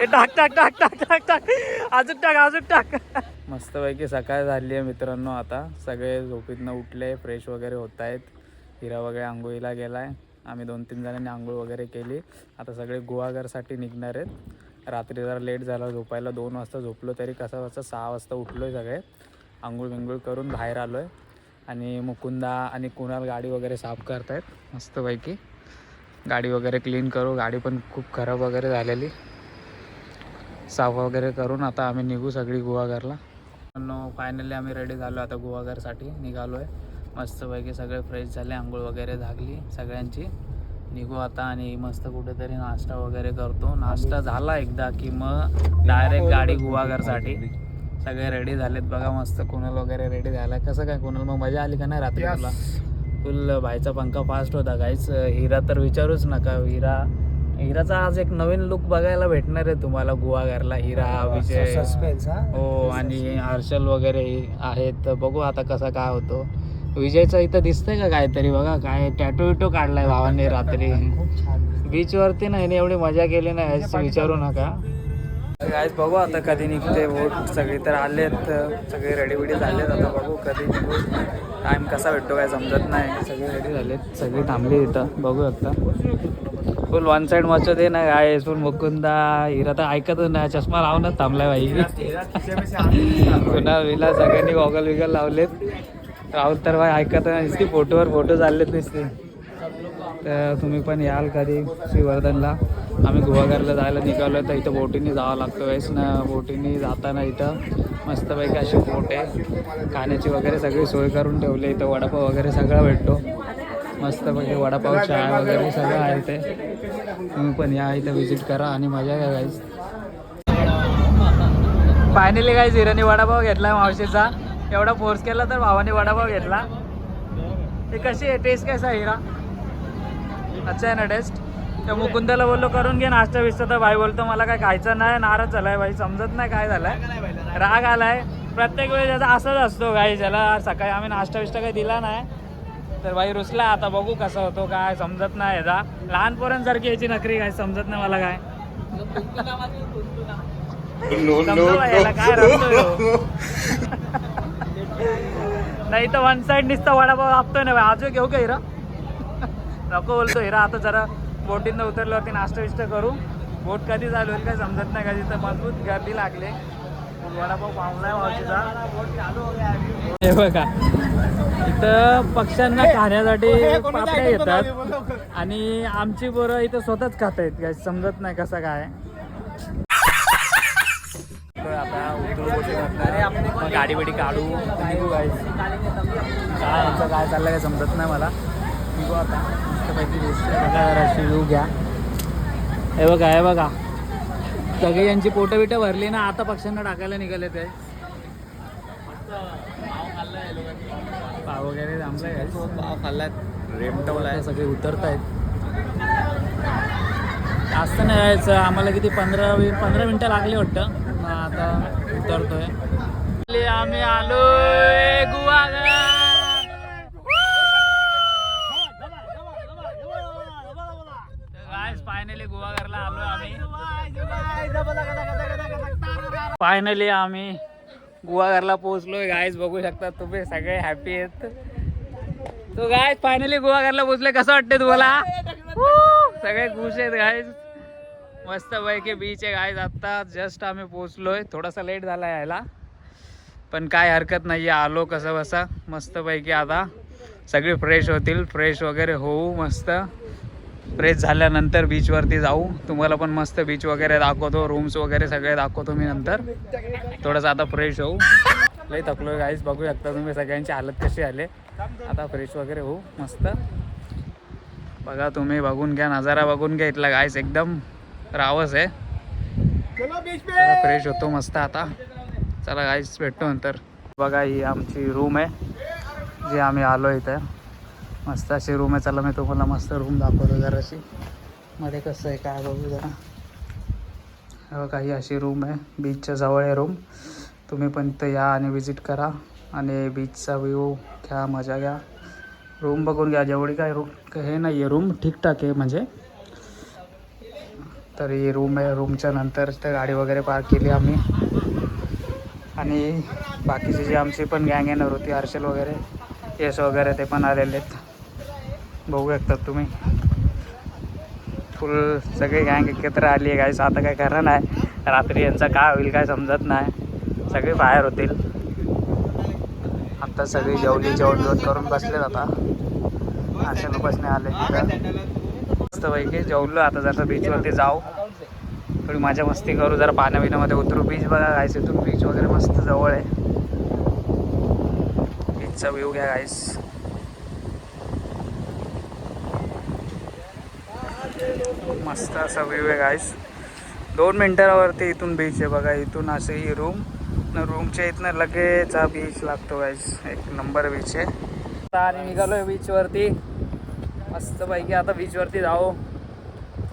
टाक टाक टाक टाक टाक टाक अजून टाक. मस्तपैकी सकाळ झाली आहे मित्रांनो. आता सगळे झोपीतनं उठले, फ्रेश वगैरे होत आहेत. हिरा वगैरे आंघोळीला गेलाय. आम्ही 2-3 जणांनी आंघोळ वगैरे केली. आता सगळे गुहागरसाठी निघणार आहेत. रात्री जरा लेट झाला झोपायला, 2 वाजता झोपलो तरी कसं 6 वाजता उठलो आहे. सगळे आंघोळ बिंघोळ करून बाहेर आलो आहे. आणि मुकुंदा आणि कुणाल गाडी वगैरे साफ करत आहेत मस्तपैकी. गाडी वगैरे क्लीन करू. गाडी पण खूप खराब वगैरे झालेली. साफ वगैरे करून आता आम्ही निघू सगळी गुहागरला. फायनली आम्ही रेडी झालो. आता गुहागरसाठी निघालो आहे. मस्तपैकी सगळे फ्रेश झाले, आंघोळ वगैरे झाली सगळ्यांची. निघू आता आणि मस्त कुठेतरी नाश्ता वगैरे करतो. नाश्ता झाला एकदा की मग डायरेक्ट गाडी गुहागरसाठी. सगळे रेडी झालेत बघा. मस्त कुणाल वगैरे रेडी झाला. कसं काय कुणाल, मग मजा आली का नाही रात्री तुला? फुल भाईचा पंखा फास्ट होता गाईच. हिरा तर विचारूच नका. हिराचा आज एक नवीन लुक बघायला भेटणार आहे तुम्हाला गुहागरला. हिरा, विजय, हो आणि हर्षल वगैरे आहेत. बघू आता कसा काय होतो. विजयचा इथं दिसतंय का काहीतरी बघा, काय टॅटू विटू काढलाय भावाने रात्री. बीच वरती नाही एवढी मजा केली नाही विचारू नका. गाईज बघू आता कधी निघते बोट. सगळे तर आलेत, सगळे रेडी बिडी झालेत. आता बघू कधी निघू. टाईम कसा भेटतो काय समजत नाही. सगळे रेडी झालेत, सगळे थांबले इथं. बघू आता फुल वन साईड मचत आहे ना काय. फुल मुकुंदा हिरा तर ऐकतच नाही, चष्मा लावूनच थांबलाय बाई. पुन्हा विला सगळ्यांनी गॉगल विगल लावलेत. राहुल तर बाई ऐकत नाही, नुसती फोटोवर फोटो चाललेत नुसते. तर तुम्ही पण याल कधी श्रीवर्धनला. आम्ही गुहागरला जायला निघालो. तर इथं बोटीने जावं लागतं वेळेस ना. बोटीने जाताना इथं मस्तपैकी अशी बोट आहे. खाण्याची वगैरे सगळी सोय करून ठेवली. इथं वडापाव वगैरे सगळं भेटतो. मस्तपैकी वडापाव, चाय वगैरे सगळं आहे इथे. तुम्ही पण या इथं व्हिजिट करा आणि मजा घ्या गाईज. फायनली गाईज हिराने वडापाव घेतला मावशीचा. एवढा फोर्स केला तर भावाने वडापाव घेतला. ते कशी आहे टेस्ट, कसा आहे हिरा? अच्छा आहे ना टेस्ट? त्या मुकुंदाला बोललो करून घे नाश्ता बिस्ता. तर भाई बोलतो मला काय खायचं नाही. नाराज झालाय भाई, समजत नाही काय झालाय, राग आलाय. प्रत्येक वेळेस त्याचा असंच असतो गाई. ज्याला सकाळी आम्ही नाश्ता बिस्टा काही दिला नाही तर भाई रुसला. आता बघू कसं होतो काय समजत नाही. याचा लहान पोरांसारखी याची नखरी काय समजत नाही मला काय. याला काय रमतोय नाही तर वन साईड नुसता वडापाव आपतोय ना. अजून घेऊ का हिरा? नको बोलतो हिरा. आता जरा बोटीनं उतरल्यावरती नाश्ता बिष्टा करू. बोट कधी चालू होईल काय समजत नाही. कधी तर मजबूत गर्दी लागले. वडापाव पावलाय मावशीचा. हे बघा इथं पक्ष्यांना खाण्यासाठी पापड्या येतात आणि आमची पोरं इथं स्वतःच खात आहेत काय समजत नाही कसं काय. आता उतरू बोटी करणार, गाडी बिडी काढू निघू गाईस. काय यांचं काय चाललं काय समजत नाही मला. निघू आता मस्तपैकी बघा व्ह्यू घ्या. हे बघा हे बघा सगळी यांची पोटं बिटं भरली ना. आता पक्ष्यांना टाकायला निघाले ते. पाव वगैरे थांबलाय, पाव खाल्लात, रेमटवलाय, सगळे उतरत आहेत. जास्त नाही यायचं आम्हाला, किती 15 मिनटं लागली वाटतं. आता उतरतोय आम्ही. आलोय गुहागर. फायनली गुहागरला आलोय आम्ही. फायनली आम्ही गुहागरला पोहोचलोय गाईज. बघू शकता तुम्ही सगळे हॅपी आहेत. तो गाईज फायनली गुहागरला पोहोचलोय. कसं वाटतंय तुम्हाला? सगळे खुश आहेत गाईज. मस्त पैकी बीच आहे गाईज. आत्ता जस्ट आम्ही पोहोचलोय. थोडासा लेट झाला यायला पण काय हरकत नाही. आलो कसं बसा मस्तपैकी. आता सगळे फ्रेश होतील. फ्रेश वगैरे होऊ. मस्त फ्रेश झाल्यानंतर बीचवरती जाऊ. तुम्हाला पण मस्त बीच वगैरे दाखवतो. रूम्स वगैरे सगळे दाखवतो मी नंतर. थोडंसं आता फ्रेश होऊ. लई थकलो गाईज. बघू शकता तुम्ही सगळ्यांची हालत कशी आले. आता फ्रेश वगैरे होऊ मस्त. बघा तुम्ही बघून घ्या नजारा बघून घ्या इथला गाईज. एकदम रावस आहे. फ्रेश होतो मस्त आता. चला गाईज भेटतो नंतर. बघा ही आमची रूम आहे जी आम्ही आलो इथं. मस्त अशी रूम आहे. चला मी तुम्हाला मस्त रूम दाखवतो जराशी. मध्ये कसं आहे काय बघू जरा. बघा ही अशी रूम आहे. बीचच्या जवळ आहे रूम. तुम्ही पण इथं या आणि विजिट करा आणि बीचचा व्ह्यू घ्या, मजा घ्या. रूम बघून घ्या. जेवढी काय रूम हे नाही आहे रूम ठीकठाक आहे म्हणजे. तरी रूम आहे. रूमच्या नंतर तर गाडी वगैरे पार्क केली आम्ही आणि बाकीची जी आमची पण गँग येणार होती हर्षल वगैरे यश वगैरे ते पण आलेले आहेत. बघू शकतात तुम्ही फुल सगळी गँग एकत्र आली आहे गाईस. आता काय खरं नाही रात्री यांचा काय होईल काय समजत नाही. सगळे बाहेर होतील. आता सगळी जेवण करून बसलेत. आता हर्षल बसणे आले मस्तपैकी जेवलो. आता जरा बीचवरती जाऊ थोडी मजा मस्ती करू जरा पाण्यामध्ये उतरू. बीच बघा गाईस इथून बीच वगैरे मस्त जवळ आहे. बीचचा व्ह्यू घ्या गाईस. मस्त असा व्ह्यू आहे गाईस. 2 मिनिटावरती इथून बीच आहे बघा. इथून असे ही रूमच्या इथनं लगेच हा बीच लागतो गाईस. एक नंबर बीच आहे. आणि निघालोय बीचवरती मस्तपैकी. आता बीचवरती जाऊ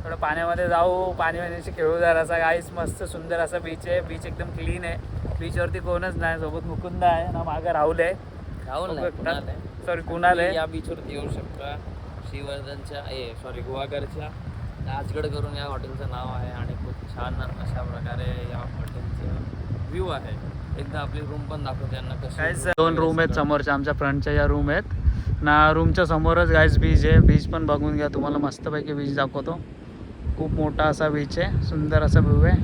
थोडं पाण्यामध्ये जाऊ पाण्यामध्ये खेळू जरासा गाईस. मस्त सुंदर असा बीच आहे. बीच एकदम क्लीन आहे. बीचवरती कोणच नाही. सोबत मुकुंद आहे ना मागं राहुल आहे. सॉरी कुणाल आहे. या बीचवरती येऊ शकता. श्रीवर्धनच्या गुहागरच्या राजगड करून या हॉटेलचं नाव आहे आणि खूप छान अशा प्रकारे या हॉटेलचं व्ह्यू आहे. एकदा आपली रूम पण दाखवते यांना कसं. 2 रूम आहेत समोरच्या आमच्या फ्रंटच्या या रूम आहेत ना. रूमच्या समोरच गाईस बीच आहे. बीच पण बघून घ्या. तुम्हाला मस्तपैकी बीच दाखवतो. खूप मोठा असा बीच आहे. सुंदर असा व्ह्यू आहे.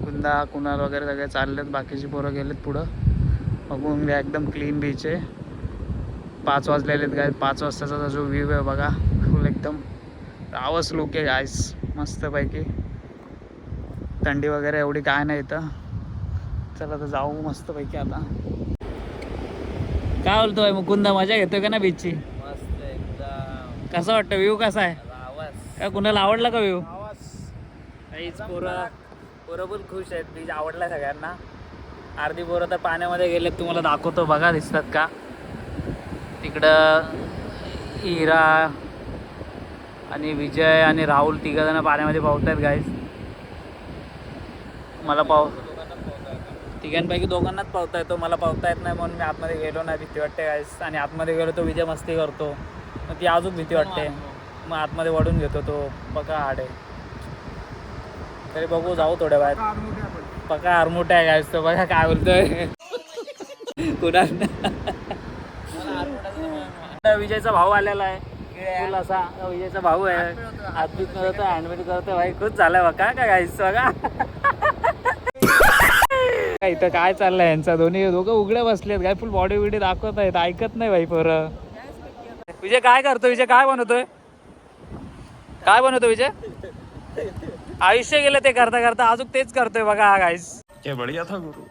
कुंदा कुणाल वगैरे सगळे चाललेत. बाकीची पोरं गेलेत पुढं. बघून घ्या एकदम क्लीन बीच आहे. 5 वाजलेले आहेत गाईस. 5 वाजताचा जो व्ह्यू आहे बघा फुल एकदम रावस लुक आहे गाईस. मस्तपैकी थंडी वगैरे एवढी काय नाही इथं. चला तर जाऊ मस्तपैकी. आता काय बोलतोय मुकुंदा मजा घेतोय का ना बीचची. मस्त एकदम. कसा वाटतं व्ह्यू कसा आहे काय कुणाला आवडला का व्ह्यू. पोरं पण खुश आहेत. बीच आवडला सगळ्यांना. अर्धी पोरं तर पाण्यामध्ये गेलेत. तुम्हाला दाखवतो बघा दिसतात का तिकडं. हिरा आणि विजय आणि राहुल 3 जण पाण्यामध्ये पावतायत गाईस. मला तिघांपैकी 2घांनाच पावता येतो. मला पावता येत नाही म्हणून मी आतमध्ये गेलो नाही. भीती वाटते गाईस. आणि आतमध्ये गेलो तो विजय मस्ती करतो मग ती अजून भीती वाटते. मग आतमध्ये वळून घेतो तो. पका हाड आहे तरी बघू जाऊ थोड्या बाहेर. पका आरमोट आहे गाईस तो. बघा काय बोलतोय कुणाल. विजयचा भाऊ आलेला आहे. फुल असा विजयचा भाऊ आहे. हातबीत करतोय हँडबीट करतोय. भाई खूप झालाय बघा काय गाईस बघा. इथं काय चाललंय यांचा. दोघं उघडे बसलेत काय. फुल बॉडी बिडी दाखवत आहेत. ऐकत नाही भाई पोरं. विजय काय करतो. विजय काय बनवतोय. काय बनवतो विजय. आयुष्य गेलं ते करता करता अजून तेच करतोय बघा हा गाईस. क्या बढिया था गुरु.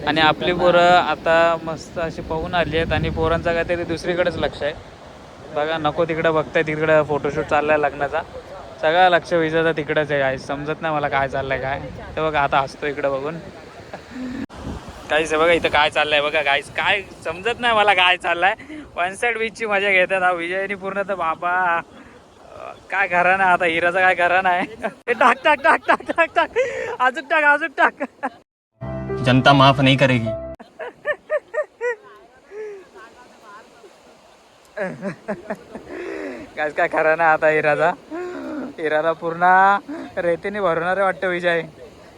आणि आपली पोरं आता मस्त अशी पाहून आली आहेत. आणि पोरांचा काहीतरी दुसरीकडेच लक्ष आहे बघा. नको तिकडं बघताय. तिकडं फोटोशूट चाललाय लग्नाचा. सगळं लक्ष विजेचं तिकडंच आहे गाईस. समजत नाही मला काय चाललंय काय. ते बघा आता हसतो इकडं बघून काहीच. बघा इथं काय चाललंय बघा गाईस. काय समजत नाही मला काय चाललंय. 1 साईड बीचची मजा घेतात हा विजयनी पूर्ण. तर बाबा काय खरं नाही आता. हिराचं काय खरं नाही. टाक टाक टाक टाक टाक टाक अजून टाक अजून टाक. जनता माफ नहीं करेगी. काय खरं नाही आता हिराचा. हिराला पूर्ण रेतीने भरवणार आहे वाटतं विजय.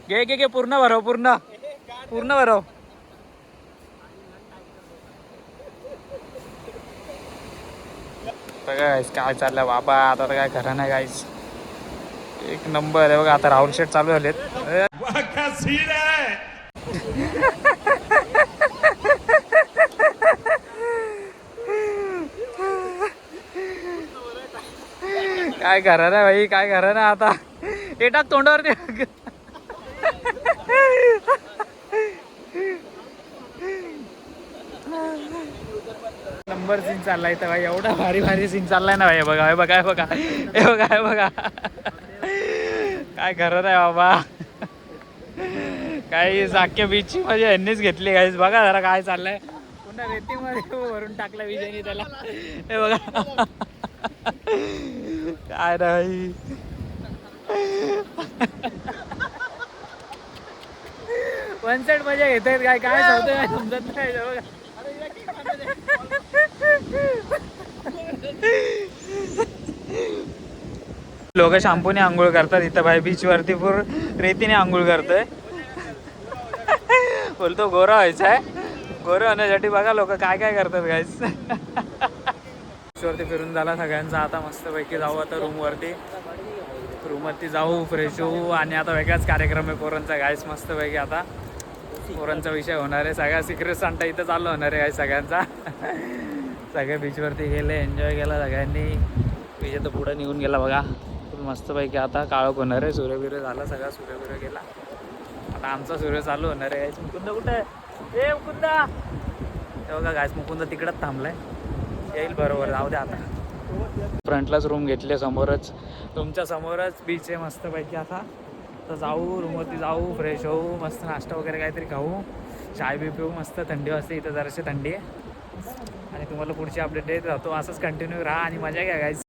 घे घे घे पूर्ण भरव. पूर्ण भरव. बघा गाईस काय चाललंय बाबा. आता तर काय खरं नाही गाईस. एक नंबर आहे बघा. आता राहुल शेट चालू झालेत. काय खरं नाही भाई. काय खरं नाही आता. हे टाक तोंडावरती. नंबर सीन चाललाय तर भाई. एवढा भारी सीन चाललाय ना भाई. बघा हे बघा हे बघा हे बघा हे बघा. काय खरं नाही बाबा. काही साख्य बीचची मजा यांनीच घेतली गाईस. बघा जरा काय चाललंय. पुन्हा रेतीमध्ये भरून टाकला विजयने त्याला. हे बघा काय नाही. वन साईड मजा घेत आहेत काय. काय सांगतोय समजत नाही. बघा लोक शॅम्पूने आंघोळ करतात, इथं बाई बीच वरती पूर्ण रेतीने आंघोळ करतोय. बोलतो गोरा व्हायचा आहे, गोरा होण्यासाठी बघा लोक काय काय करतात गाईस. वरती फिरून झाला सगळ्यांचा, आता मस्तपैकी जाऊ आता रूमवरती जाऊ, फ्रेश होऊ आणि आता वेगळाच कार्यक्रम आहे पोरांचा गाईस. मस्तपैकी आता पोरांचा विषय होणार आहे, सगळ्या सिक्रेट सांटा इथं चालू होणार आहे गाईस सगळ्यांचा. सगळे बीचवरती गेले, एन्जॉय केला सगळ्यांनी. विजय तर पुढे निघून गेला बघा. मस्तपैकी आता काळोख होणार आहे, सूर्यबिर्य झाला, सगळा सूर्यबिर्य गेला. आता आमचा सूर्य चालू होणार आहे गाईस. मुकुंद कुठे आहे? ए मुकुंदा, ते बघा गाईस मुकुंद तिकडंच थांबलाय, येईल बरोबर. जाऊ द्या आता. फ्रंटलाच रूम घेतले, समोरच तुमच्या समोरच बीच आहे मस्तपैकी. आता तर जाऊ रूमवरती, जाऊ फ्रेश होऊ, मस्त नाश्ता वगैरे काहीतरी खाऊ, चाय बी पिऊ. मस्त थंडी वाजते इथं, जराशी थंडी आहे. आणि तुम्हाला पुढची अपडेट देत राहतो, असंच कंटिन्यू राहा आणि मजा घ्या गाईस.